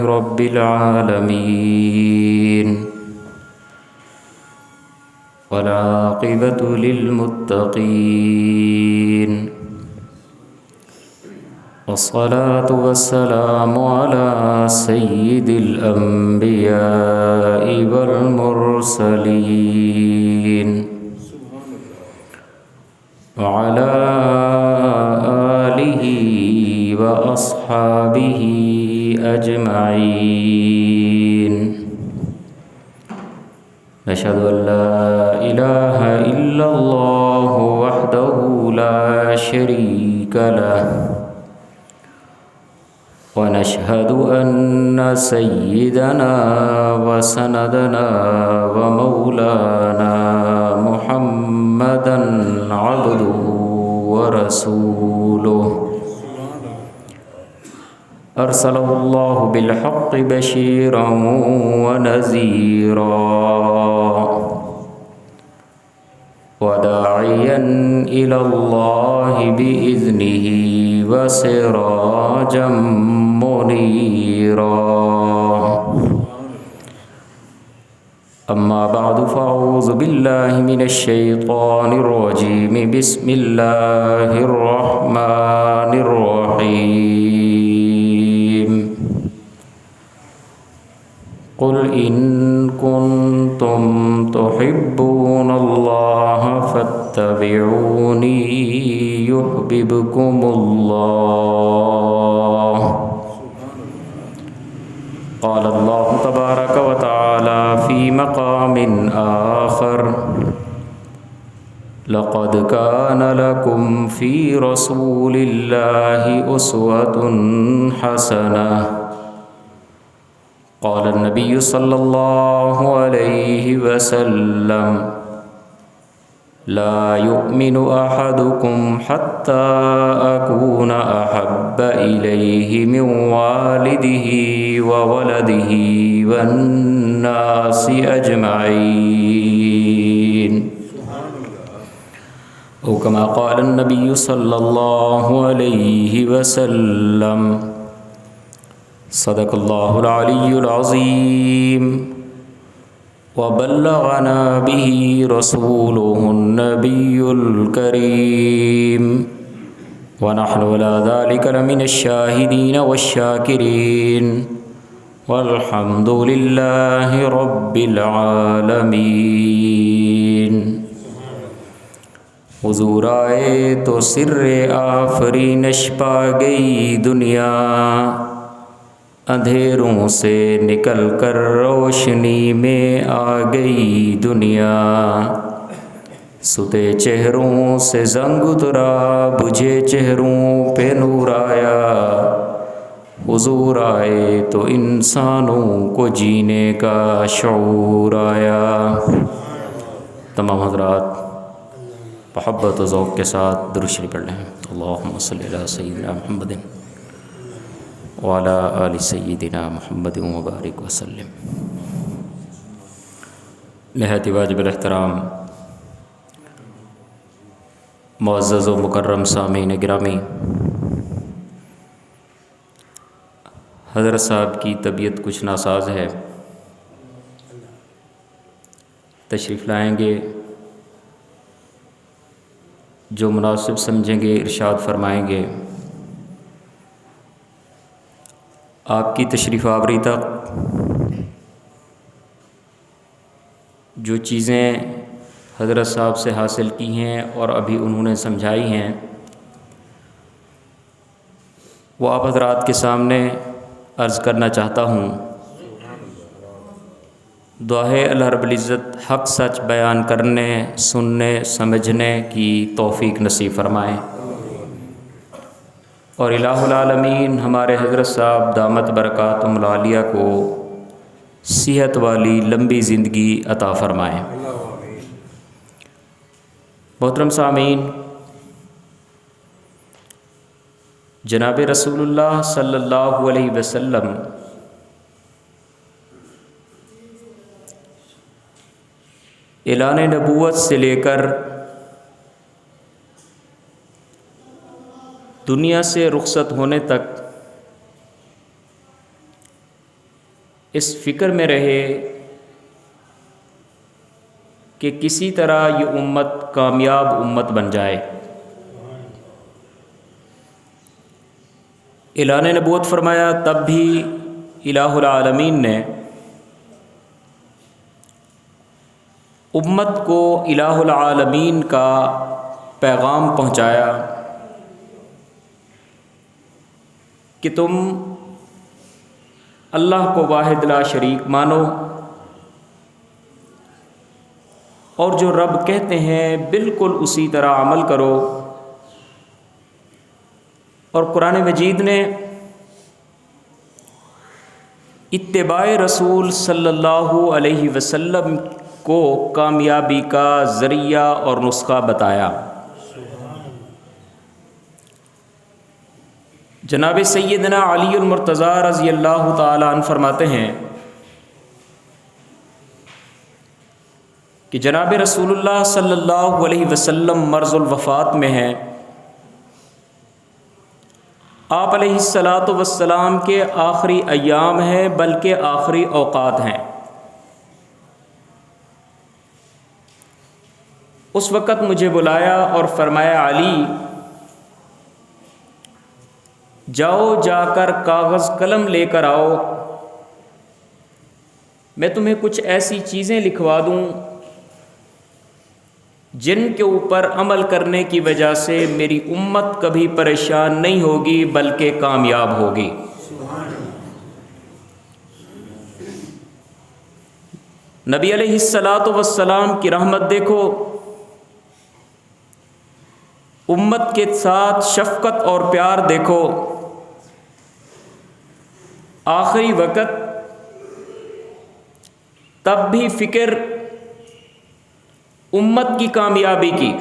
رب العالمين والعاقبة للمتقين والصلاة والسلام على سيد الأنبياء والمرسلين وعلى آله وأصحابه أجمعين نشهد أن لا إله إلا الله وحده لا شريك له ونشهد أن سيدنا وسندنا ومولانا محمدًا عبده ورسوله أرسله الله بالحق بشيرا ونذيرا وداعيا إلى الله بإذنه وسراجا منيرا أما بعد فأعوذ بالله من الشيطان الرجيم بسم الله الرحمن الرحيم قل إن كنتم تحبون الله فاتبعوني يحببكم الله قال الله تبارك وتعالى في مقام آخر لقد كان لكم في رسول الله أسوة حسنة قال النبي صلى الله عليه وسلم لا يؤمن أحدكم حتى أكون أحب إليه من والده وولده والناس أجمعين أو كما قال النبي صلى الله عليه وسلم صدق الله العلي العظيم وبلغنا به رسوله النبي الكريم ونحن على ذلك لمن الشاهدين والشاكرين والحمد لله رب العالمين حضور آئے تو سر آفرینش پا گئی دنیا اندھیروں سے نکل کر روشنی میں آ گئی دنیا ستے چہروں سے زنگ اترا بجھے چہروں پہ نور آیا حضور آئے تو انسانوں کو جینے کا شعور آیا۔ تمام حضرات محبت و ذوق کے ساتھ درود شریف پڑھ لیں۔ اللہم صلی علی سیدنا محمد وعلی آل سیدنا محمد وبارک وسلم۔ نہایت واجب الاحترام معزز و مکرم سامعین گرامی، حضرت صاحب کی طبیعت کچھ ناساز ہے، تشریف لائیں گے، جو مناسب سمجھیں گے ارشاد فرمائیں گے۔ آپ کی تشریف آوری تک جو چیزیں حضرت صاحب سے حاصل کی ہیں اور ابھی انہوں نے سمجھائی ہیں وہ آپ حضرات کے سامنے عرض کرنا چاہتا ہوں۔ دعا ہے اللہ رب العزت حق سچ بیان کرنے، سننے، سمجھنے کی توفیق نصیب فرمائیں، اور الہ العالمین ہمارے حضرت صاحب دامت برکاتہم العالیہ کو صحت والی لمبی زندگی عطا فرمائیں۔ محترم سامعین، جناب رسول اللہ صلی اللہ علیہ وسلم اعلان نبوت سے لے کر دنیا سے رخصت ہونے تک اس فکر میں رہے کہ کسی طرح یہ امت کامیاب امت بن جائے۔ اعلان نبوت فرمایا، تب بھی الہ العالمین نے امت کو الہ العالمین کا پیغام پہنچایا کہ تم اللہ کو واحد لا شریک مانو، اور جو رب کہتے ہیں بالکل اسی طرح عمل کرو۔ اور قرآن مجید نے اتباع رسول صلی اللہ علیہ وسلم کو کامیابی کا ذریعہ اور نسخہ بتایا۔ جناب سیدنا علی المرتضیٰ رضی اللہ تعالی عنہ فرماتے ہیں کہ جناب رسول اللہ صلی اللہ علیہ وسلم مرض الوفات میں ہیں۔ آپ علیہ السلام کے آخری ایام ہیں، بلکہ آخری اوقات ہیں۔ اس وقت مجھے بلایا اور فرمایا، علی جاؤ، جا کر کاغذ قلم لے کر آؤ، میں تمہیں کچھ ایسی چیزیں لکھوا دوں جن کے اوپر عمل کرنے کی وجہ سے میری امت کبھی پریشان نہیں ہوگی بلکہ کامیاب ہوگی۔ نبی علیہ السلام کی رحمت دیکھو، امت کے ساتھ شفقت اور پیار دیکھو۔ آخری وقت تب بھی فکر امت کی کامیابی کی۔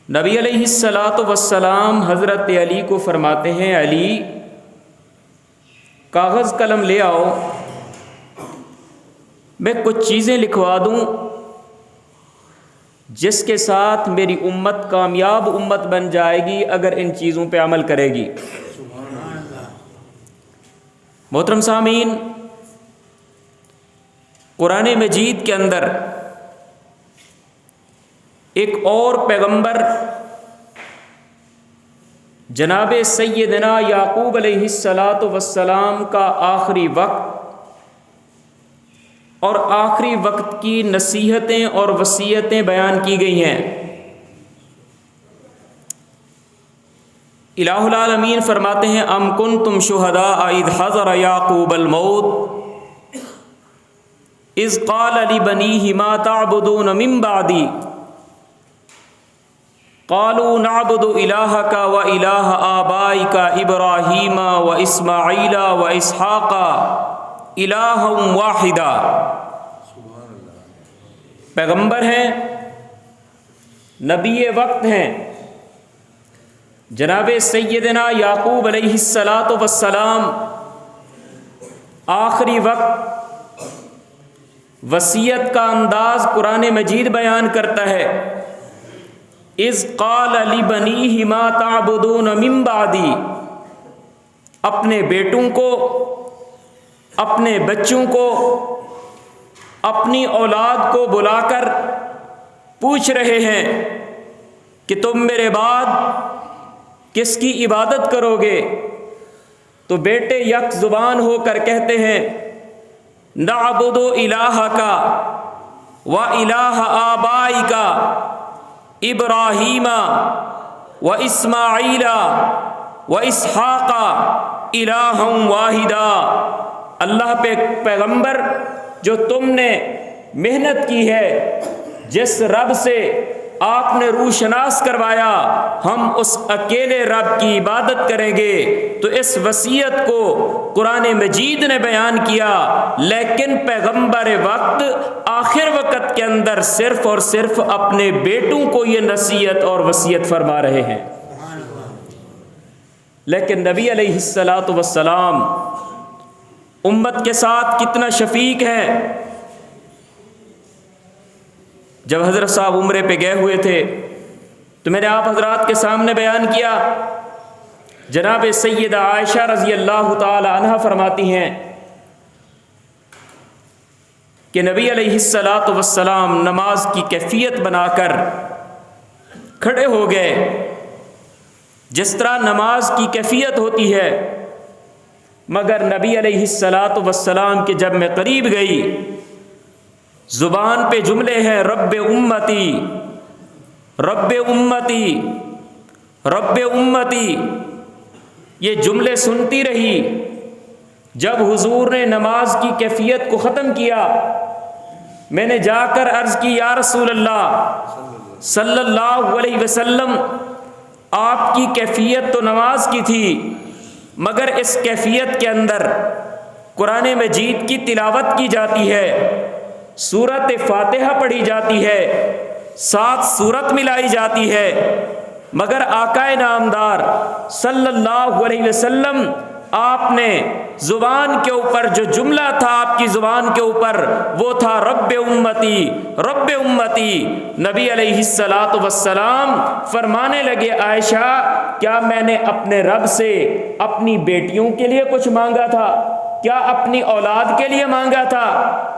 نبی علیہ السلام حضرت علی کو فرماتے ہیں، علی کاغذ قلم لے آؤ، میں کچھ چیزیں لکھوا دوں جس کے ساتھ میری امت کامیاب امت بن جائے گی اگر ان چیزوں پہ عمل کرے گی۔ محترم سامعین، قرآن مجید کے اندر ایک اور پیغمبر جناب سیدنا یعقوب علیہ السلام کا آخری وقت اور آخری وقت کی نصیحتیں اور وصیتیں بیان کی گئی ہیں۔ الہ العالمین فرماتے ہیں، ام کنتم شہداء اذ حضر یعقوب الموت اذ قال لبنیہ ما تعبدون من بعدی قالوا نعبد الہک و الہ آبائک ابراہیم و اسماعیل و اسحاق الہا واحدا۔ پیغمبر ہیں، نبی وقت ہیں، جناب سیدنا یعقوب علیہ السلام آخری وقت وصیت کا انداز قرآن مجید بیان کرتا ہے، اذ قال لبنیہ ما تعبدون من بعدی، اپنے بیٹوں کو، اپنے بچوں کو، اپنی اولاد کو بلا کر پوچھ رہے ہیں کہ تم میرے بعد کس کی عبادت کرو گے؟ تو بیٹے یک زبان ہو کر کہتے ہیں، نعبد الہک و الہ آبائک ابراہیم و اسماعیل و اسحاق الہا واحدا۔ اللہ پہ پیغمبر جو تم نے محنت کی ہے، جس رب سے آپ نے روشناس کروایا، ہم اس اکیلے رب کی عبادت کریں گے۔ تو اس وصیت کو قرآن مجید نے بیان کیا، لیکن پیغمبر وقت آخر وقت کے اندر صرف اور صرف اپنے بیٹوں کو یہ نصیحت اور وصیت فرما رہے ہیں۔ لیکن نبی علیہ السلام امت کے ساتھ کتنا شفیق ہے۔ جب حضرت صاحب عمرے پہ گئے ہوئے تھے تو میں نے آپ حضرات کے سامنے بیان کیا، جناب سیدہ عائشہ رضی اللہ تعالی عنہا فرماتی ہیں کہ نبی علیہ الصلاۃ والسلام نماز کی کیفیت بنا کر کھڑے ہو گئے جس طرح نماز کی کیفیت ہوتی ہے، مگر نبی علیہ الصلاۃ والسلام کے جب میں قریب گئی، زبان پہ جملے ہیں رب امتی رب امتی رب امتی، یہ جملے سنتی رہی۔ جب حضور نے نماز کی کیفیت کو ختم کیا، میں نے جا کر عرض کی یا رسول اللہ صلی اللہ علیہ وسلم، آپ کی کیفیت تو نماز کی تھی، مگر اس کیفیت کے اندر قرآن مجید کی تلاوت کی جاتی ہے، سورۃ فاتحہ پڑھی جاتی ہے، 7 سورت ملائی جاتی ہے، مگر آقا نامدار صلی اللہ علیہ وسلم آپ نے زبان کے اوپر جو جملہ تھا آپ کی زبان کے اوپر وہ تھا رب امتی رب امتی۔ نبی علیہ الصلاۃ والسلام فرمانے لگے عائشہ، کیا میں نے اپنے رب سے اپنی بیٹیوں کے لیے کچھ مانگا تھا؟ کیا اپنی اولاد کے لیے مانگا تھا؟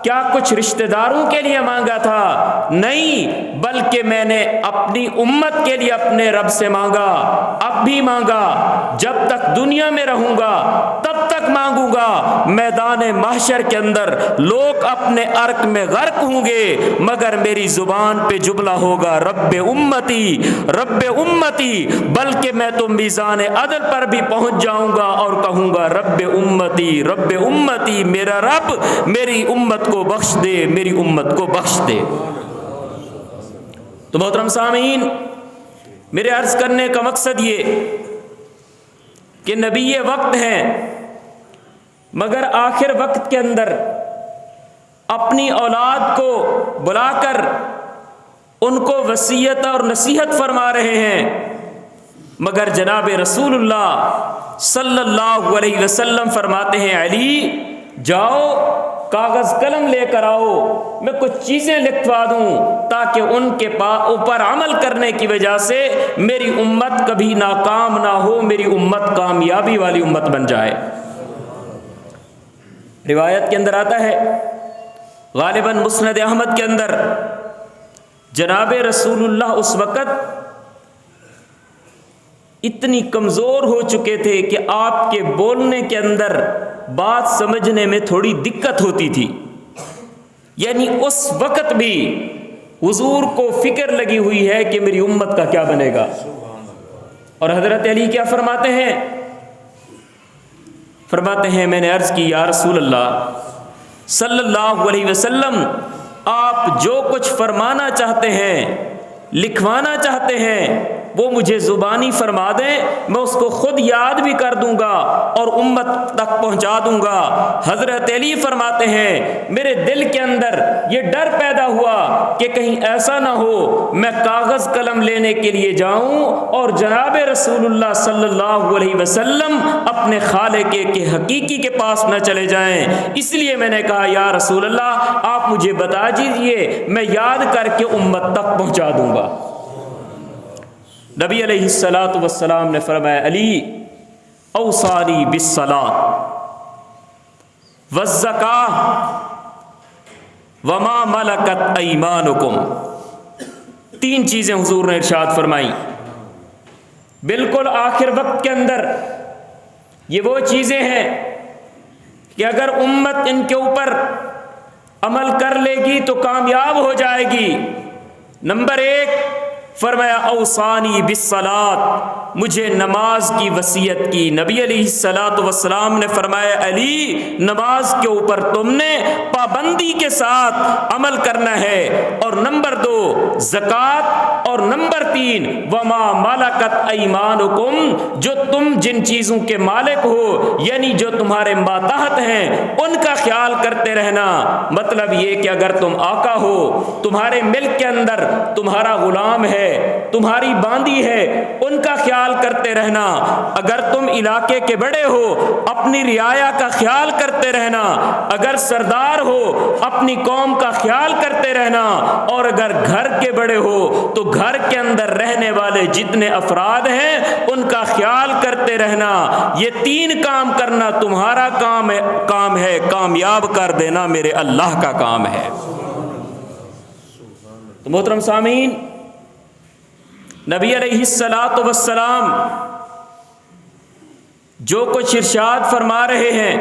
کیا کچھ رشتہ داروں کے لیے مانگا تھا؟ نہیں، بلکہ میں نے اپنی امت کے لیے اپنے رب سے مانگا، اب بھی مانگا، جب تک دنیا میں رہوں گا تب تک مانگوں گا۔ میدان محشر کے اندر لوگ اپنے عرق میں غرق ہوں گے، مگر میری زبان پہ جملہ ہوگا رب امتی رب امتی، بلکہ میں تو میزان عدل پر بھی پہنچ جاؤں گا اور کہوں گا رب امتی رب امتی، میرا رب میری امت کو بخش دے، میری امت کو بخش دے۔ تو محترم سامعین، میرے عرض کرنے کا مقصد یہ کہ نبی وقت ہیں، مگر آخر وقت کے اندر اپنی اولاد کو بلا کر ان کو وصیت اور نصیحت فرما رہے ہیں، مگر جناب رسول اللہ صلی اللہ علیہ وسلم فرماتے ہیں علی جاؤ کاغذ قلم لے کر آؤ، میں کچھ چیزیں لکھوا دوں تاکہ ان کے اوپر عمل کرنے کی وجہ سے میری امت کبھی ناکام نہ ہو، میری امت کامیابی والی امت بن جائے۔ روایت کے اندر آتا ہے، غالباً مسند احمد کے اندر، جناب رسول اللہ اس وقت اتنی کمزور ہو چکے تھے کہ آپ کے بولنے کے اندر بات سمجھنے میں تھوڑی دقت ہوتی تھی، یعنی اس وقت بھی حضور کو فکر لگی ہوئی ہے کہ میری امت کا کیا بنے گا۔ اور حضرت علی کیا فرماتے ہیں؟ فرماتے ہیں میں نے عرض کی یا رسول اللہ صلی اللہ علیہ وسلم، آپ جو کچھ فرمانا چاہتے ہیں، لکھوانا چاہتے ہیں، وہ مجھے زبانی فرما دیں، میں اس کو خود یاد بھی کر دوں گا اور امت تک پہنچا دوں گا۔ حضرت علی فرماتے ہیں میرے دل کے اندر یہ ڈر پیدا ہوا کہ کہیں ایسا نہ ہو میں کاغذ قلم لینے کے لیے جاؤں اور جناب رسول اللہ صلی اللہ علیہ وسلم اپنے خالق کے حقیقی کے پاس نہ چلے جائیں، اس لیے میں نے کہا یا رسول اللہ آپ مجھے بتا دیجئے، میں یاد کر کے امت تک پہنچا دوں گا۔ نبی علیہ الصلاۃ والسلام نے فرمایا علی اوصانی بالصلاۃ والزکاۃ وما ملکت ایمانکم، 3 چیزیں حضور نے ارشاد فرمائی بالکل آخر وقت کے اندر۔ یہ وہ چیزیں ہیں کہ اگر امت ان کے اوپر عمل کر لے گی تو کامیاب ہو جائے گی۔ نمبر 1 فرمایا اوصانی بالصلاۃ، مجھے نماز کی وصیت کی۔ نبی علیہ الصلاۃ والسلام نے فرمایا علی نماز کے اوپر تم نے پابندی کے ساتھ عمل کرنا ہے۔ اور نمبر 2 زکوٰۃ، اور نمبر 3 وما ملکت ایمانکم، جو تم جن چیزوں کے مالک ہو یعنی جو تمہارے ماتحت ہیں ان کا خیال کرتے رہنا۔ مطلب یہ کہ اگر تم آقا ہو، تمہارے ملک کے اندر تمہارا غلام ہے، ہے, تمہاری باندی ہے, ان کا خیال کرتے رہنا. اگر تم علاقے کے بڑے ہو اپنی رعایا کا خیال کرتے رہنا, اگر سردار ہو اپنی قوم کا خیال کرتے رہنا, اور اگر گھر کے بڑے ہو تو گھر کے اندر رہنے والے جتنے افراد ہیں ان کا خیال کرتے رہنا. یہ 3 کام کرنا تمہارا کام ہے, کامیاب کر دینا میرے اللہ کا کام ہے. تو محترم سامعین, نبی علیہ الصلاۃ والسلام جو کچھ ارشاد فرما رہے ہیں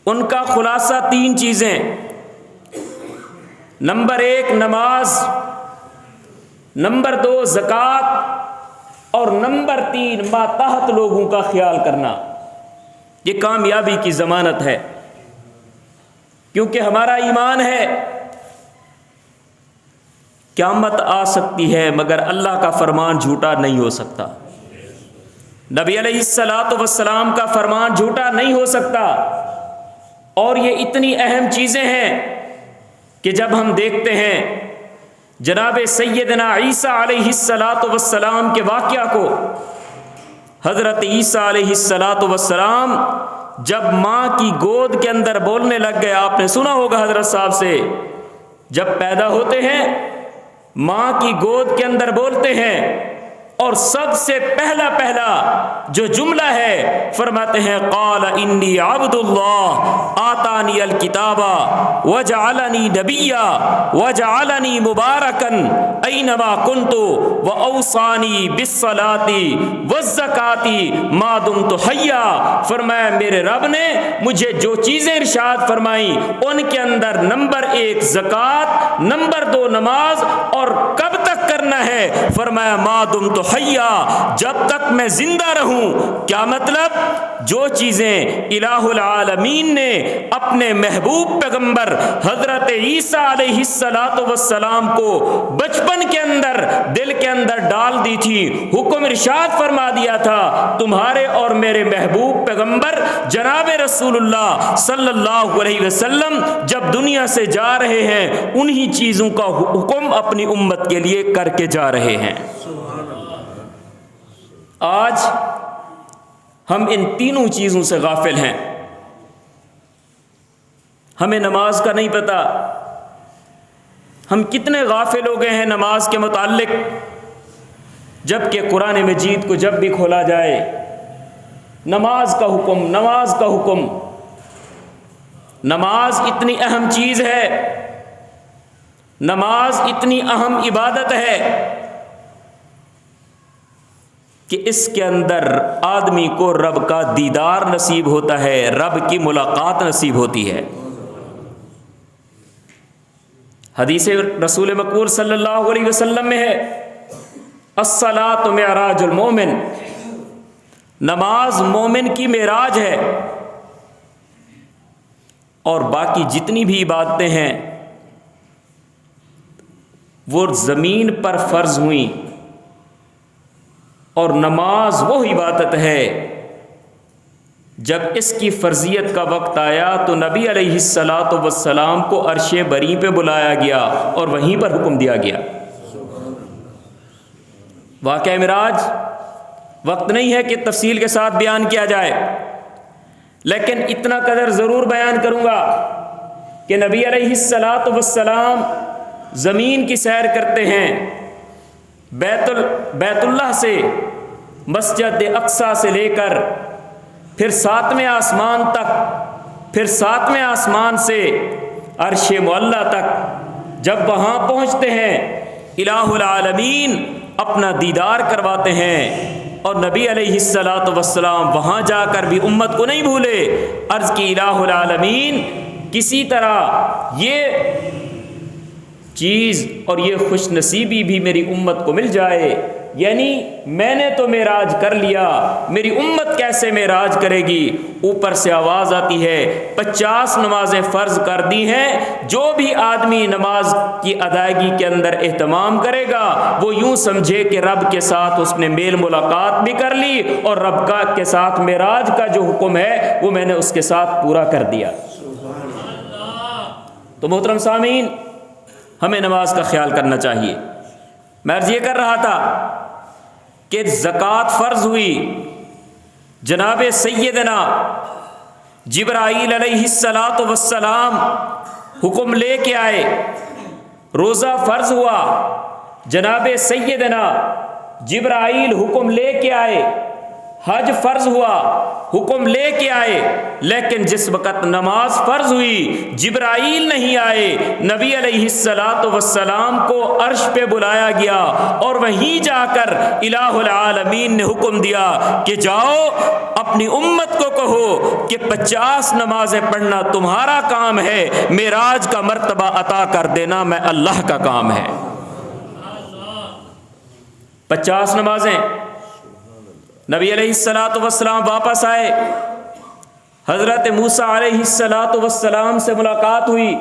ان کا خلاصہ 3 چیزیں. نمبر 1 نماز, نمبر 2 زکوٰۃ, اور نمبر 3 ماتحت لوگوں کا خیال کرنا. یہ کامیابی کی ضمانت ہے, کیونکہ ہمارا ایمان ہے قیامت آ سکتی ہے مگر اللہ کا فرمان جھوٹا نہیں ہو سکتا. نبی علیہ الصلاۃ والسلام کا فرمان جھوٹا نہیں ہو سکتا. اور یہ اتنی اہم چیزیں ہیں کہ جب ہم دیکھتے ہیں جناب سیدنا عیسیٰ علیہ الصلاۃ والسلام کے واقعہ کو, حضرت عیسیٰ علیہ الصلاۃ والسلام جب ماں کی گود کے اندر بولنے لگ گئے, آپ نے سنا ہوگا حضرت صاحب سے, جب پیدا ہوتے ہیں ماں کی گود کے اندر بولتے ہیں, اور سب سے پہلا جو جو ہے فرماتے ہیں قال انی عبد اللہ آتانی الکتاب وجعلنی نبیا وجعلنی مبارکا اینما کنت واوصانی بالصلاۃ والزکاۃ ما دمت حیا. فرمایا میرے رب نے مجھے جو چیزیں ارشاد فرمائیں ان کے اندر نمبر 1 زکوٰۃ, نمبر 2 نماز, اور کب تک کرنا ہے فرمایا ما دمت حیا, جب تک میں زندہ رہوں. کیا مطلب؟ جو چیزیں الہ العالمین نے اپنے محبوب پیغمبر حضرت عیسیٰ علیہ الصلاۃ والسلام کو بچپن کے اندر دل کے اندر ڈال دی تھی, حکم ارشاد فرما دیا تھا, تمہارے اور میرے محبوب پیغمبر جناب رسول اللہ صلی اللہ علیہ وسلم جب دنیا سے جا رہے ہیں انہی چیزوں کا حکم اپنی امت کے لیے کر کے جا رہے ہیں. آج ہم ان تینوں چیزوں سے غافل ہیں. ہمیں نماز کا نہیں پتہ, ہم کتنے غافل ہو گئے ہیں نماز کے متعلق, جبکہ قرآن مجید کو جب بھی کھولا جائے نماز کا حکم, نماز کا حکم. نماز اتنی اہم چیز ہے, نماز اتنی اہم عبادت ہے کہ اس کے اندر آدمی کو رب کا دیدار نصیب ہوتا ہے, رب کی ملاقات نصیب ہوتی ہے. حدیث رسول مقبول صلی اللہ علیہ وسلم میں ہے الصلاۃ معراج المومن, نماز مومن کی معراج ہے. اور باقی جتنی بھی عبادتیں ہیں وہ زمین پر فرض ہوئیں, اور نماز وہ عبادت ہے جب اس کی فرضیت کا وقت آیا تو نبی علیہ الصلاۃ والسلام کو عرش بری پہ بلایا گیا اور وہیں پر حکم دیا گیا. واقعہ معراج وقت نہیں ہے کہ تفصیل کے ساتھ بیان کیا جائے, لیکن اتنا قدر ضرور بیان کروں گا کہ نبی علیہ الصلاۃ والسلام زمین کی سیر کرتے ہیں, بیت اللہ سے, مسجد اقصیٰ سے لے کر پھر 7ویں آسمان تک, پھر 7ویں آسمان سے عرش معلیٰ تک. جب وہاں پہنچتے ہیں الہ العالمین اپنا دیدار کرواتے ہیں, اور نبی علیہ الصلاۃ والسلام وہاں جا کر بھی امت کو نہیں بھولے, عرض کی الہ العالمین کسی طرح یہ چیز اور یہ خوش نصیبی بھی میری امت کو مل جائے. یعنی میں نے تو معراج کر لیا, میری امت کیسے معراج کرے گی؟ اوپر سے آواز آتی ہے 50 نمازیں فرض کر دی ہیں, جو بھی آدمی نماز کی ادائیگی کے اندر اہتمام کرے گا وہ یوں سمجھے کہ رب کے ساتھ اس نے میل ملاقات بھی کر لی, اور رب کا کے ساتھ معراج کا جو حکم ہے وہ میں نے اس کے ساتھ پورا کر دیا. تو محترم سامعین, ہمیں نماز کا خیال کرنا چاہیے. میں عرض یہ کر رہا تھا کہ زکوٰۃ فرض ہوئی، جناب سیدنا جبرائیل علیہ الصلاۃ والسلام حکم لے کے آئے، روزہ فرض ہوا، جناب سیدنا جبرائیل حکم لے کے آئے، حج فرض ہوا، حکم لے کے آئے، لیکن جس وقت نماز فرض ہوئی جبرائیل نہیں آئے، نبی علیہ الصلاۃ والسلام کو عرش پہ بلایا گیا اور وہیں جا کر الہ العالمین نے حکم دیا کہ جاؤ اپنی امت کو کہو کہ 50 نمازیں پڑھنا تمہارا کام ہے، معراج کا مرتبہ عطا کر دینا میں اللہ کا کام ہے۔ 50 نمازیں۔ نبی علیہ الصلاۃ والسلام واپس آئے، حضرت موسیٰ علیہ الصلاۃ والسلام سے ملاقات ہوئی،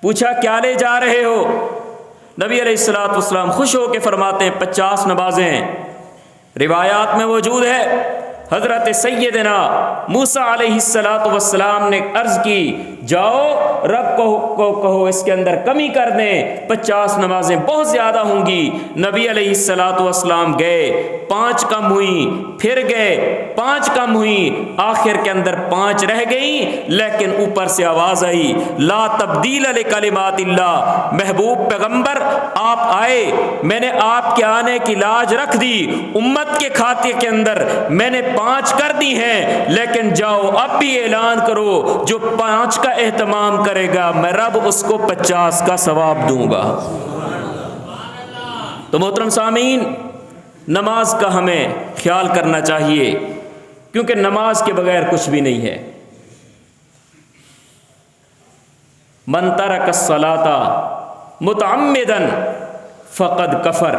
پوچھا کیا لے جا رہے ہو؟ نبی علیہ الصلاۃ والسلام خوش ہو کے فرماتے ہیں 50 نمازیں۔ روایات میں موجود ہے حضرت سیدنا موسیٰ علیہ الصلاۃ والسلام نے عرض کی جاؤ رب کو کہو اس کے اندر کمی کر دیں، 50 نمازیں بہت زیادہ ہوں گی۔ نبی علیہ الصلاۃ والسلام گئے، 5 کم ہوئیں، پھر گئے، 5 کم ہوئیں، آخر کے اندر 5 رہ گئیں، لیکن اوپر سے آواز آئی لا تبدیل لکلمات اللہ، محبوب پیغمبر آپ آئے، میں نے آپ کے آنے کی لاج رکھ دی، امت کے کھاتے کے اندر میں نے 5 کر دی ہیں، لیکن جاؤ اب بھی اعلان کرو جو 5 کا اہتمام کرے گا میں رب اس کو 50 کا ثواب دوں گا۔ تو محترم سامعین، نماز کا ہمیں خیال کرنا چاہیے، کیونکہ نماز کے بغیر کچھ بھی نہیں ہے۔ من ترک الصلاۃ متعمدا فقد کفر،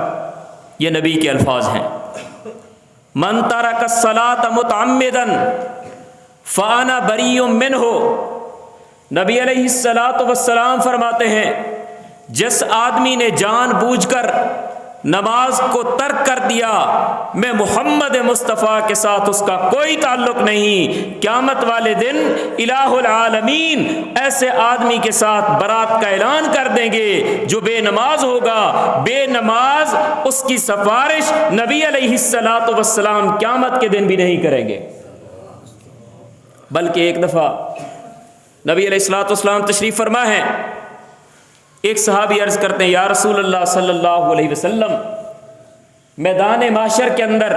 یہ نبی کے الفاظ ہیں۔ من ترک الصلاۃ متعمدا فانا بریء منہ، نبی علیہ الصلاۃ والسلام فرماتے ہیں جس آدمی نے جان بوجھ کر نماز کو ترک کر دیا، میں محمد مصطفیٰ کے ساتھ اس کا کوئی تعلق نہیں، قیامت والے دن الہ العالمین ایسے آدمی کے ساتھ برات کا اعلان کر دیں گے جو بے نماز ہوگا، بے نماز اس کی سفارش نبی علیہ الصلاۃ والسلام قیامت کے دن بھی نہیں کریں گے۔ بلکہ ایک دفعہ نبی علیہ الصلاۃ والسلام تشریف فرما ہے، ایک صحابی عرض کرتے ہیں یا رسول اللہ صلی اللہ علیہ وسلم، میدان محشر کے اندر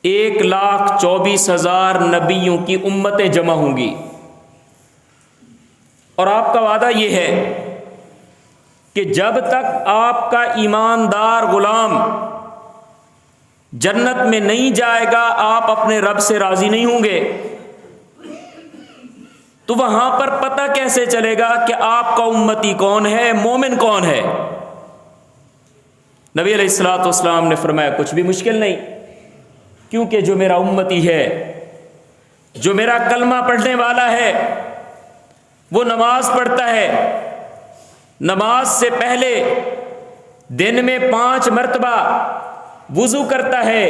1,24,000 نبیوں کی امتیں جمع ہوں گی، اور آپ کا وعدہ یہ ہے کہ جب تک آپ کا ایماندار غلام جنت میں نہیں جائے گا آپ اپنے رب سے راضی نہیں ہوں گے۔ تو وہاں پر پتہ کیسے چلے گا کہ آپ کا امتی کون ہے، مومن کون ہے؟ نبی علیہ الصلوۃ والسلام نے فرمایا کچھ بھی مشکل نہیں، کیونکہ جو میرا امتی ہے، جو میرا کلمہ پڑھنے والا ہے، وہ نماز پڑھتا ہے، نماز سے پہلے دن میں 5 مرتبہ وضو کرتا ہے۔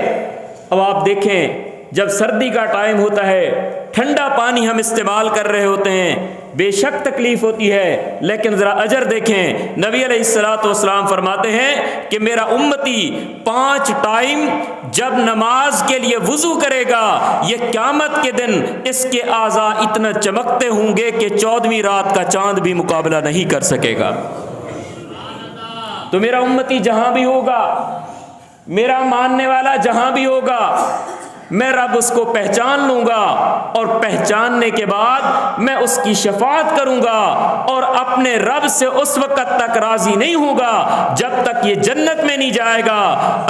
اب آپ دیکھیں جب سردی کا ٹائم ہوتا ہے، ٹھنڈا پانی ہم استعمال کر رہے ہوتے ہیں، بے شک تکلیف ہوتی ہے، لیکن ذرا اجر دیکھیں، نبی علیہ الصلوۃ والسلام فرماتے ہیں کہ میرا امتی 5 ٹائم جب نماز کے لیے وضو کرے گا، یہ قیامت کے دن اس کے اعضاء اتنا چمکتے ہوں گے کہ 14ویں رات کا چاند بھی مقابلہ نہیں کر سکے گا۔ تو میرا امتی جہاں بھی ہوگا، میرا ماننے والا جہاں بھی ہوگا، میں رب اس کو پہچان لوں گا، اور پہچاننے کے بعد میں اس کی شفاعت کروں گا، اور اپنے رب سے اس وقت تک راضی نہیں ہوں گا جب تک یہ جنت میں نہیں جائے گا۔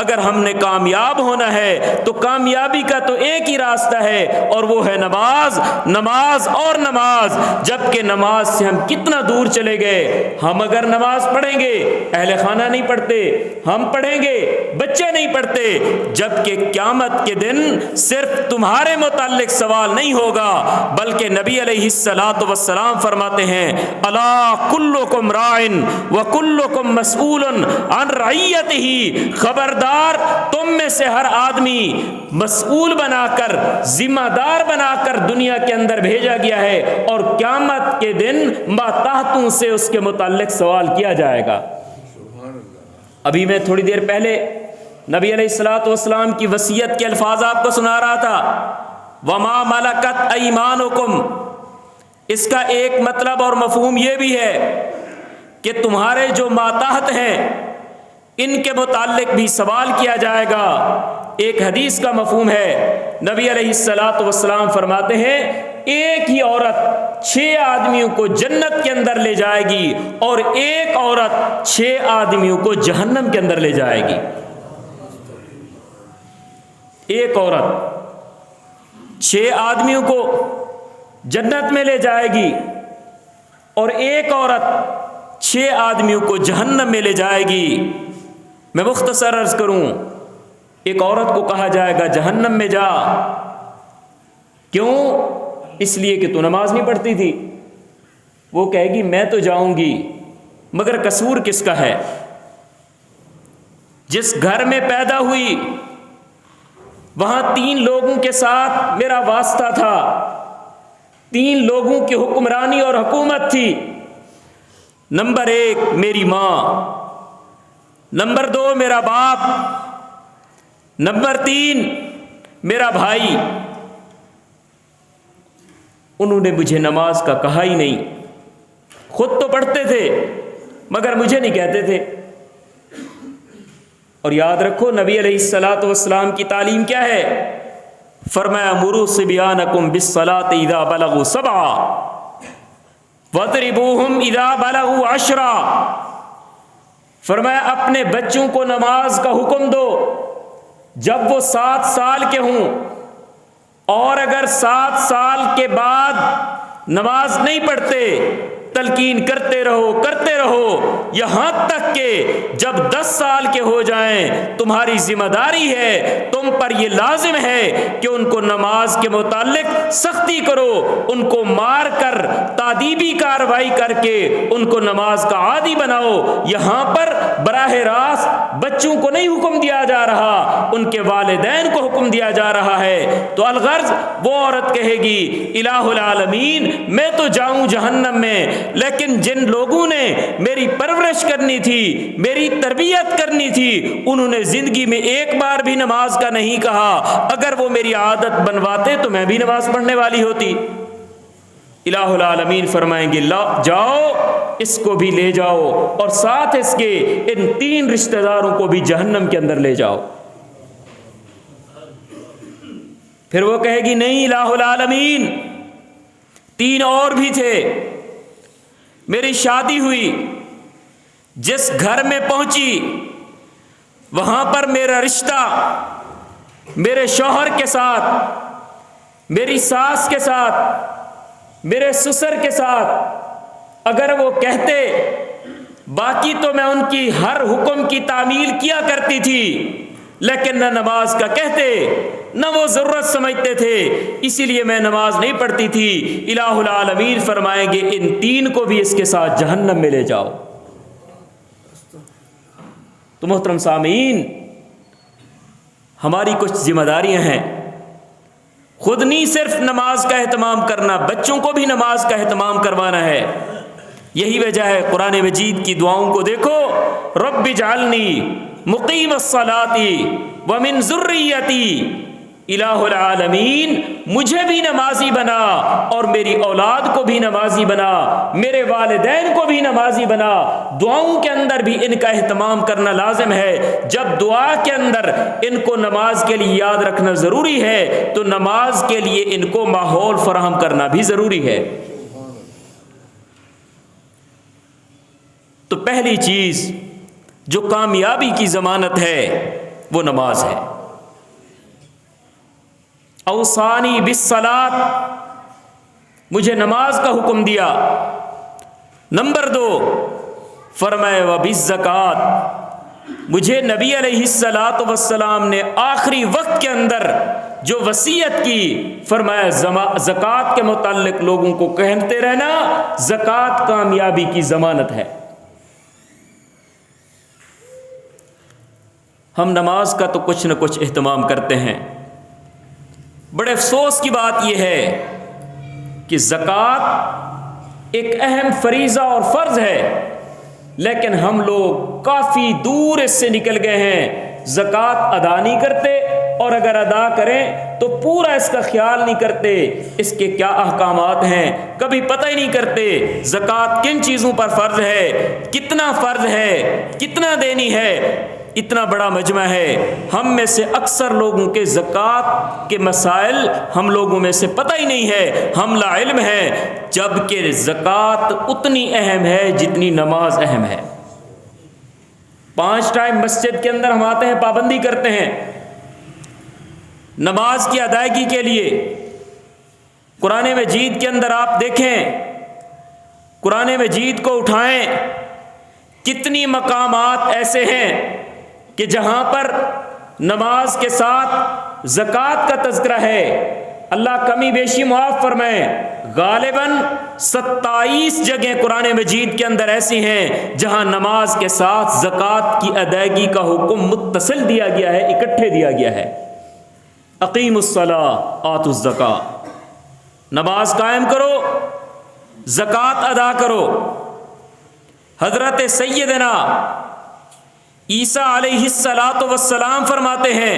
اگر ہم نے کامیاب ہونا ہے تو کامیابی کا تو ایک ہی راستہ ہے، اور وہ ہے نماز، نماز اور نماز۔ جبکہ نماز سے ہم کتنا دور چلے گئے۔ ہم اگر نماز پڑھیں گے، اہل خانہ نہیں پڑھتے، ہم پڑھیں گے، بچے نہیں پڑھتے، جبکہ قیامت کے دن صرف تمہارے متعلق سوال نہیں ہوگا، بلکہ نبی علیہ الصلوۃ والسلام فرماتے ہیں الا کلکم راعٍ وکلکم مسئول عن رعیتہ، خبردار تم میں سے ہر آدمی مسئول بنا کر، ذمہ دار بنا کر دنیا کے اندر بھیجا گیا ہے، اور قیامت کے دن ماتحتوں سے اس کے متعلق سوال کیا جائے گا۔ ابھی میں تھوڑی دیر پہلے نبی علیہ الصلوۃ والسلام کی وصیت کے الفاظ آپ کو سنا رہا تھا، وما ملکت ایمانکم۔ اس کا ایک مطلب اور مفہوم یہ بھی ہے کہ تمہارے جو ماتحت ہیں ان کے متعلق بھی سوال کیا جائے گا۔ ایک حدیث کا مفہوم ہے، نبی علیہ الصلوۃ والسلام فرماتے ہیں ایک ہی عورت 6 آدمیوں کو جنت کے اندر لے جائے گی اور ایک عورت 6 آدمیوں کو جہنم کے اندر لے جائے گی۔ ایک عورت 6 آدمیوں کو جنت میں لے جائے گی اور ایک عورت 6 آدمیوں کو جہنم میں لے جائے گی۔ میں مختصر عرض کروں، ایک عورت کو کہا جائے گا جہنم میں جا، کیوں؟ اس لیے کہ تو نماز نہیں پڑھتی تھی۔ وہ کہے گی میں تو جاؤں گی، مگر قصور کس کا ہے؟ جس گھر میں پیدا ہوئی وہاں 3 لوگوں کے ساتھ میرا واسطہ تھا، 3 لوگوں کی حکمرانی اور حکومت تھی۔ نمبر 1 میری ماں، نمبر 2 میرا باپ، نمبر 3 میرا بھائی۔ انہوں نے مجھے نماز کا کہا ہی نہیں، خود تو پڑھتے تھے مگر مجھے نہیں کہتے تھے۔ اور یاد رکھو نبی علیہ الصلوۃ والسلام کی تعلیم کیا ہے؟ فرمایا مروا صبیانکم بالصلاۃ اذا بلغوا 7 واضربوہم اذا بلغوا 10۔ فرمایا اپنے بچوں کو نماز کا حکم دو جب وہ 7 سال کے ہوں، اور اگر 7 سال کے بعد نماز نہیں پڑھتے تلقین کرتے رہو یہاں تک کہ جب 10 سال کے ہو جائیں۔ تمہاری ذمہ داری ہے، تم پر یہ لازم ہے کہ ان کو نماز کے متعلق سختی کرو، ان کو مار کر تادیبی کارروائی کر کے ان کو نماز کا عادی بناؤ۔ یہاں پر براہ راست بچوں کو نہیں حکم دیا جا رہا، ان کے والدین کو حکم دیا جا رہا ہے۔ تو الغرض وہ عورت کہے گی الہ العالمین میں تو جاؤں جہنم میں، لیکن جن لوگوں نے میری پرورش کرنی تھی، میری تربیت کرنی تھی، انہوں نے زندگی میں ایک بار بھی نماز کا نہیں کہا۔ اگر وہ میری عادت بنواتے تو میں بھی نماز پڑھنے والی ہوتی۔ الہ العالمین فرمائیں گے جاؤ اس کو بھی لے جاؤ اور ساتھ اس کے ان 3 رشتہ داروں کو بھی جہنم کے اندر لے جاؤ۔ پھر وہ کہے گی نہیں الہ العالمین 3 اور بھی تھے، میری شادی ہوئی، جس گھر میں پہنچی وہاں پر میرا رشتہ میرے شوہر کے ساتھ، میری ساس کے ساتھ، میرے سسر کے ساتھ اگر وہ کہتے، باقی تو میں ان کی ہر حکم کی تعمیل کیا کرتی تھی، لیکن نہ نماز کا کہتے نہ وہ ضرورت سمجھتے تھے، اسی لیے میں نماز نہیں پڑھتی تھی۔ الہ العالمین فرمائیں گے ان 3 کو بھی اس کے ساتھ جہنم میں لے جاؤ۔ تو محترم سامعین، ہماری کچھ ذمہ داریاں ہیں، خود نہیں صرف نماز کا اہتمام کرنا، بچوں کو بھی نماز کا اہتمام کروانا ہے۔ یہی وجہ ہے قرآن مجید کی دعاؤں کو دیکھو، رب اجعلنی مقیم الصلاۃ ومن ذریتی، الہ العالمین مجھے بھی نمازی بنا اور میری اولاد کو بھی نمازی بنا، میرے والدین کو بھی نمازی بنا۔ دعاؤں کے اندر بھی ان کا اہتمام کرنا لازم ہے۔ جب دعا کے اندر ان کو نماز کے لیے یاد رکھنا ضروری ہے تو نماز کے لیے ان کو ماحول فراہم کرنا بھی ضروری ہے۔ تو پہلی چیز جو کامیابی کی ضمانت ہے وہ نماز ہے۔ اوصانی بالصلاۃ، مجھے نماز کا حکم دیا۔ نمبر 2 فرمائے وبالزکوٰۃ، مجھے نبی علیہ الصلاۃ والسلام نے آخری وقت کے اندر جو وصیت کی، فرمایا زکوٰۃ کے متعلق لوگوں کو کہتے رہنا، زکوٰۃ کامیابی کی ضمانت ہے۔ ہم نماز کا تو کچھ نہ کچھ اہتمام کرتے ہیں، بڑے افسوس کی بات یہ ہے کہ زکوٰۃ ایک اہم فریضہ اور فرض ہے، لیکن ہم لوگ کافی دور اس سے نکل گئے ہیں، زکوٰۃ ادا نہیں کرتے، اور اگر ادا کریں تو پورا اس کا خیال نہیں کرتے، اس کے کیا احکامات ہیں کبھی پتہ ہی نہیں کرتے، زکوٰۃ کن چیزوں پر فرض ہے، کتنا فرض ہے، کتنا دینی ہے۔ اتنا بڑا مجمع ہے، ہم میں سے اکثر لوگوں کے زکوٰۃ کے مسائل ہم لوگوں میں سے پتہ ہی نہیں ہے، ہم لا علم ہے، جبکہ زکوٰۃ اتنی اہم ہے جتنی نماز اہم ہے۔ 5 ٹائم مسجد کے اندر ہم آتے ہیں، پابندی کرتے ہیں نماز کی ادائیگی کے لیے۔ قرآن مجید کے اندر آپ دیکھیں، قرآن مجید کو اٹھائیں، کتنی مقامات ایسے ہیں کہ جہاں پر نماز کے ساتھ زکوٰۃ کا تذکرہ ہے۔ اللہ کمی بیشی معاف فرمائے، غالباً 27 جگہیں قرآن مجید کے اندر ایسی ہیں جہاں نماز کے ساتھ زکوٰۃ کی ادائیگی کا حکم متصل دیا گیا ہے، اکٹھے دیا گیا ہے۔ اقیموا الصلاۃ آتوا الزکاۃ، نماز قائم کرو، زکوٰۃ ادا کرو۔ حضرت سیدنا عیسیٰ علیہ السلام فرماتے ہیں،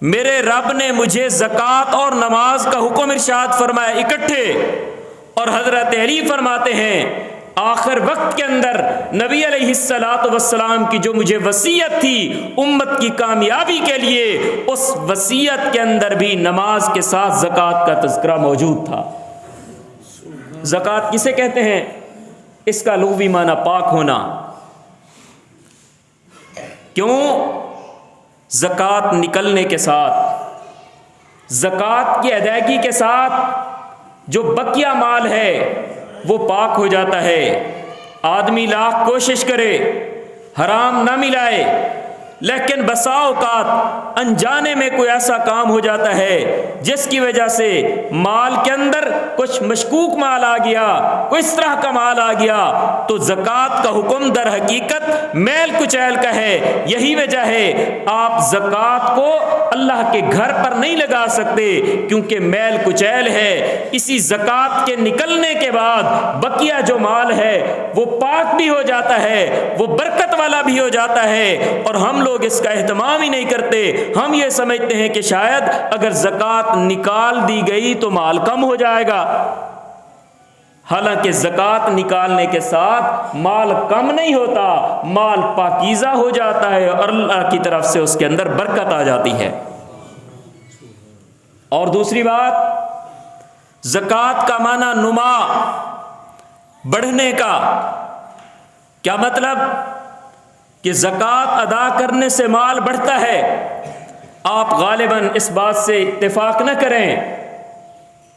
میرے رب نے مجھے زکوٰۃ اور نماز کا حکم ارشاد فرمایا اکٹھے۔ اور حضرت علی فرماتے ہیں، آخر وقت کے اندر نبی علیہ السلام کی جو مجھے وصیت تھی امت کی کامیابی کے لیے، اس وصیت کے اندر بھی نماز کے ساتھ زکوٰۃ کا تذکرہ موجود تھا۔ زکوٰۃ کسے کہتے ہیں؟ اس کا لغوی معنی پاک ہونا۔ کیوں؟ زکوٰۃ نکلنے کے ساتھ، زکوٰۃ کی ادائیگی کے ساتھ جو بقیہ مال ہے وہ پاک ہو جاتا ہے۔ آدمی لاکھ کوشش کرے حرام نہ ملائے، لیکن بسا اوقات انجانے میں کوئی ایسا کام ہو جاتا ہے جس کی وجہ سے مال کے اندر کچھ مشکوک مال آ گیا، کوئی اس طرح کا مال آ گیا، تو زکوٰۃ کا حکم در حقیقت میل کچیل کا ہے۔ یہی وجہ ہے آپ زکوٰۃ کو اللہ کے گھر پر نہیں لگا سکتے، کیونکہ میل کچیل ہے۔ اسی زکوٰۃ کے نکلنے کے بعد بقیہ جو مال ہے وہ پاک بھی ہو جاتا ہے، وہ برکت والا بھی ہو جاتا ہے، اور ہم لوگ اس کا اہتمام ہی نہیں کرتے۔ ہم یہ سمجھتے ہیں کہ شاید اگر زکوٰۃ نکال دی گئی تو مال کم ہو جائے گا، حالانکہ زکوٰۃ نکالنے کے ساتھ مال کم نہیں ہوتا، مال پاکیزہ ہو جاتا ہے اور اللہ کی طرف سے اس کے اندر برکت آ جاتی ہے۔ اور دوسری بات، زکوٰۃ کا معنی نما، بڑھنے کا۔ کیا مطلب؟ کہ زکوٰۃ ادا کرنے سے مال بڑھتا ہے۔ آپ غالباً اس بات سے اتفاق نہ کریں۔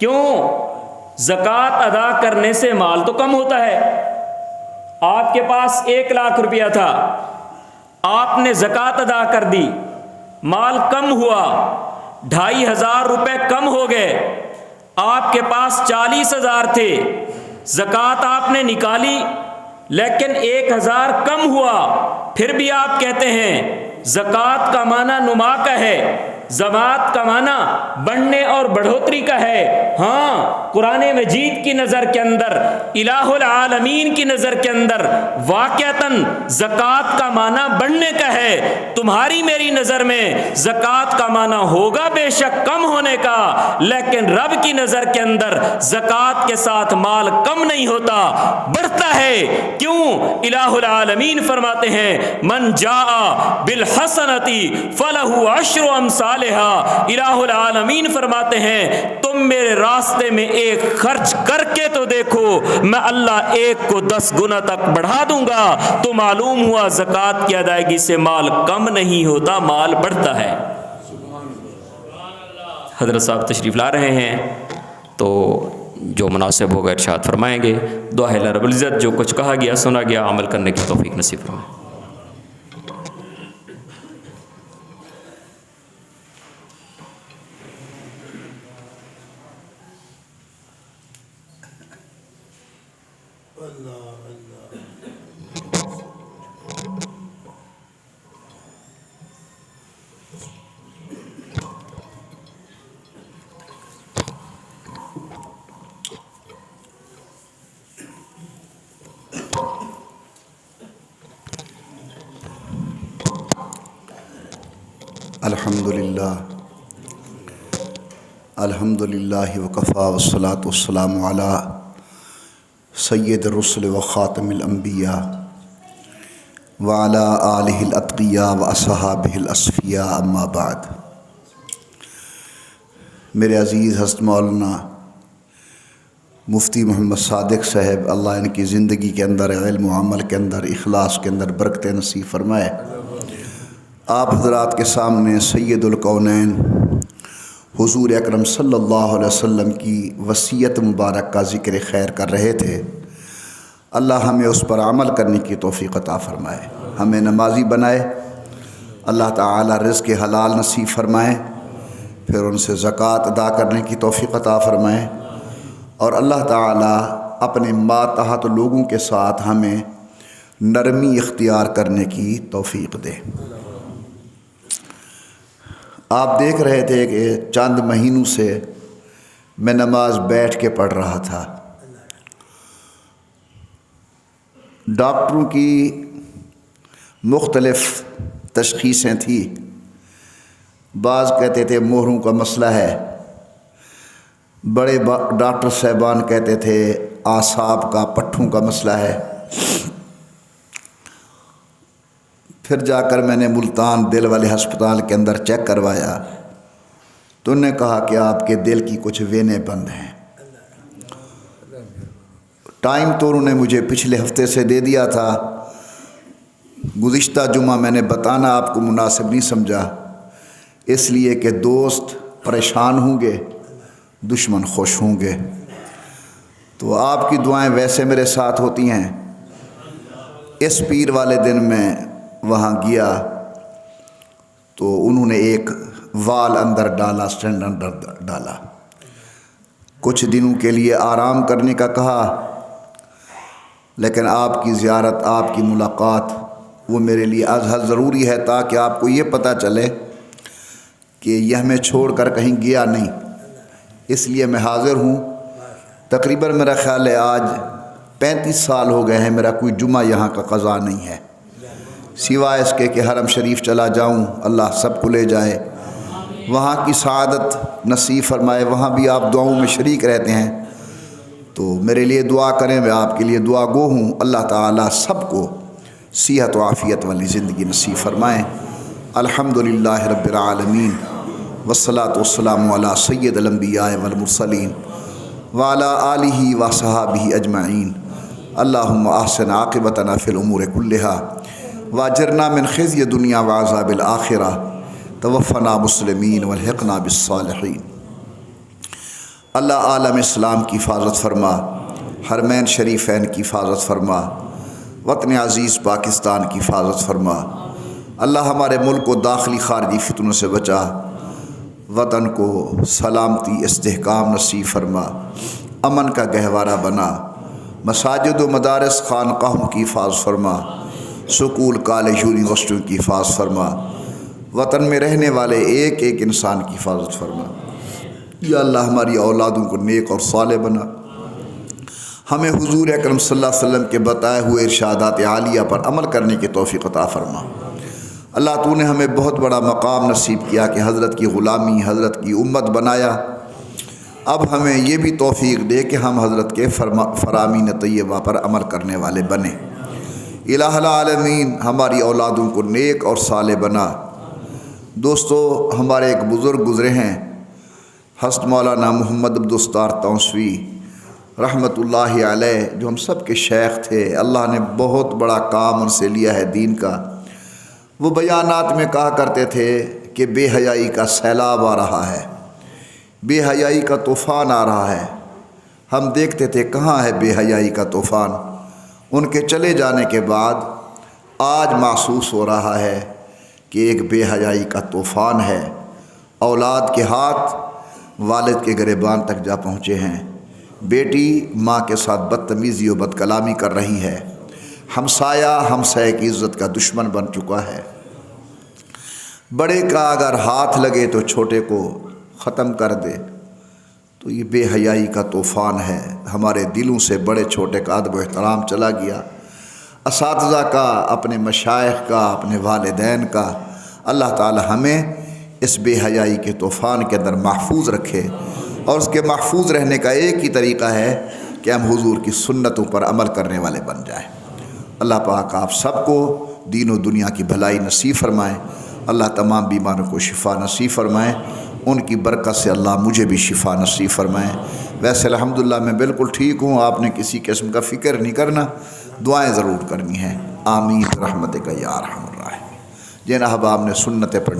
کیوں؟ زکوٰۃ ادا کرنے سے مال تو کم ہوتا ہے۔ آپ کے پاس 1 لاکھ روپیہ تھا، آپ نے زکوٰۃ ادا کر دی، مال کم ہوا، 2500 روپے کم ہو گئے۔ آپ کے پاس 40,000 تھے، زکوٰۃ آپ نے نکالی لیکن 1000 کم ہوا، پھر بھی آپ کہتے ہیں زکوٰۃ کا معنی نما کا ہے، زکوٰۃ کا معنی بڑھنے اور بڑھوتری کا ہے۔ ہاں، قرآن مجید کی نظر کے اندر، الہ العالمین کی نظر کے اندر واقعتاً زکوٰۃ کا معنی بڑھنے کا ہے۔ تمہاری میری نظر میں زکوٰۃ کا معنی ہوگا بے شک کم ہونے کا، لیکن رب کی نظر کے اندر زکوٰۃ کے ساتھ مال کم نہیں ہوتا، بڑھتا ہے۔ کیوں؟ الہ العالمین فرماتے ہیں، من جاء بالحسنتی فلہ عشر امثالہا۔ الہ العالمین فرماتے ہیں، تم میرے راستے میں ایک خرچ کر کے تو دیکھو، میں اللہ 1 کو 10 گنا تک بڑھا دوں گا۔ تو معلوم ہوا زکوٰۃ کی ادائیگی سے مال کم نہیں ہوتا، مال بڑھتا ہے۔ حضرت صاحب تشریف لا رہے ہیں تو جو مناسب ہوگا ارشاد فرمائیں گے۔ دعا ہے اللہ رب العزت جو کچھ کہا گیا سنا گیا عمل کرنے کی توفیق نصیب فرمائے۔ الحمدللہ وکفا والصلاة والسلام علی سید الرسل و خاتم الانبیاء وعلی آلہ الاتقیاء و اصحابہ الاصفیاء اما بعد۔ میرے عزیز حضرت مولانا مفتی محمد صادق صاحب، اللہ ان کی زندگی کے اندر علم و عمل کے اندر اخلاص کے اندر برکت نصیب فرمائے۔ آپ حضرات کے سامنے سید الکونین حضور اکرم صلی اللہ علیہ وسلم کی وصیت مبارک کا ذکر خیر کر رہے تھے۔ اللہ ہمیں اس پر عمل کرنے کی توفیق عطا فرمائے، ہمیں نمازی بنائے، اللہ تعالی رزق حلال نصیب فرمائے، پھر ان سے زکوٰۃ ادا کرنے کی توفیق عطا فرمائے، اور اللہ تعالی اپنے ماتحت لوگوں کے ساتھ ہمیں نرمی اختیار کرنے کی توفیق دے۔ آپ دیکھ رہے تھے کہ چند مہینوں سے میں نماز بیٹھ کے پڑھ رہا تھا۔ ڈاکٹروں کی مختلف تشخیصیں تھیں، بعض کہتے تھے مہروں کا مسئلہ ہے، بڑے ڈاکٹر صاحبان کہتے تھے اعصاب کا پٹھوں کا مسئلہ ہے۔ پھر جا کر میں نے ملتان دل والے ہسپتال کے اندر چیک کروایا تو انہوں نے کہا کہ آپ کے دل کی کچھ وینیں بند ہیں۔ ٹائم تو انہوں نے مجھے پچھلے ہفتے سے دے دیا تھا، گزشتہ جمعہ میں نے بتانا آپ کو مناسب نہیں سمجھا، اس لیے کہ دوست پریشان ہوں گے، دشمن خوش ہوں گے۔ تو آپ کی دعائیں ویسے میرے ساتھ ہوتی ہیں۔ اس پیر والے دن میں وہاں گیا تو انہوں نے ایک وال اندر ڈالا، سٹینڈ اندر ڈالا، کچھ دنوں کے لیے آرام کرنے کا کہا، لیکن آپ کی زیارت، آپ کی ملاقات وہ میرے لیے از حد ضروری ہے، تاکہ آپ کو یہ پتہ چلے کہ یہ ہمیں چھوڑ کر کہیں گیا نہیں، اس لیے میں حاضر ہوں۔ تقریباً میرا خیال ہے آج 35 سال ہو گئے ہیں میرا کوئی جمعہ یہاں کا قضا نہیں ہے، سوائے اس کے کہ حرم شریف چلا جاؤں، اللہ سب کو لے جائے، وہاں کی سعادت نصیب فرمائے، وہاں بھی آپ دعاؤں میں شریک رہتے ہیں، تو میرے لیے دعا کریں، میں آپ کے لیے دعا گو ہوں۔ اللہ تعالیٰ سب کو صحت و عافیت والی زندگی نصیب فرمائیں۔ الحمدللہ رب العالمین، والصلاة والسلام علی سید الانبیاء والمرسلین وعلی آلہ وصحابہ اجمعین۔ اللہم احسن عاقبتنا فی الامور کلہا واجرنا من خزی دنیا وعذاب الآخرہ، توفنا مسلمین والحقنا بالصالحین۔ اللہ عالم اسلام کی حفاظت فرما، حرمین شریفین کی حفاظت فرما، وطن عزیز پاکستان کی حفاظت فرما۔ اللہ ہمارے ملک کو داخلی خارجی فتنوں سے بچا، وطن کو سلامتی استحکام نصیب فرما، امن کا گہوارہ بنا، مساجد و مدارس خانقاہوں کی حفاظت فرما، سکول کالج یونیورسٹیوں کی حفاظت فرما، وطن میں رہنے والے ایک ایک انسان کی حفاظت فرما۔ یا اللہ ہماری اولادوں کو نیک اور صالح بنا، ہمیں حضور اکرم صلی اللہ علیہ وسلم کے بتائے ہوئے ارشادات عالیہ پر عمل کرنے کی توفیق عطا فرما۔ اللہ تو نے ہمیں بہت بڑا مقام نصیب کیا کہ حضرت کی غلامی، حضرت کی امت بنایا، اب ہمیں یہ بھی توفیق دے کہ ہم حضرت کے فرامین طیبہ پر عمل کرنے والے بنیں۔ الہ العالمین ہماری اولادوں کو نیک اور صالح بنا۔ دوستو، ہمارے ایک بزرگ گزرے ہیں، حضرت مولانا محمد عبدالستار توسوی رحمۃ اللہ علیہ، جو ہم سب کے شیخ تھے، اللہ نے بہت بڑا کام ان سے لیا ہے دین کا۔ وہ بیانات میں کہا کرتے تھے کہ بے حیائی کا سیلاب آ رہا ہے، بے حیائی کا طوفان آ رہا ہے۔ ہم دیکھتے تھے کہاں ہے بے حیائی کا طوفان۔ ان کے چلے جانے کے بعد آج محسوس ہو رہا ہے کہ ایک بے حیائی کا طوفان ہے، اولاد کے ہاتھ والد کے گریبان تک جا پہنچے ہیں، بیٹی ماں کے ساتھ بدتمیزی و بد کلامی کر رہی ہے، ہمسایہ ہمسائے کی عزت کا دشمن بن چکا ہے، بڑے کا اگر ہاتھ لگے تو چھوٹے کو ختم کر دے۔ تو یہ بے حیائی کا طوفان ہے، ہمارے دلوں سے بڑے چھوٹے کا ادب و احترام چلا گیا، اساتذہ کا، اپنے مشائخ کا، اپنے والدین کا۔ اللہ تعالی ہمیں اس بے حیائی کے طوفان کے اندر محفوظ رکھے، اور اس کے محفوظ رہنے کا ایک ہی طریقہ ہے کہ ہم حضور کی سنتوں پر عمل کرنے والے بن جائیں۔ اللہ پاک آپ سب کو دین و دنیا کی بھلائی نصیب فرمائیں، اللہ تمام بیماروں کو شفا نصیب فرمائیں، ان کی برکت سے اللہ مجھے بھی شفا نصیب فرمائیں۔ ویسے الحمدللہ میں بالکل ٹھیک ہوں، آپ نے کسی قسم کا فکر نہیں کرنا، دعائیں ضرور کرنی ہیں۔ آمین رحمتک یا ارحم الراحمین۔ جن احباب نے سنتیں پڑھ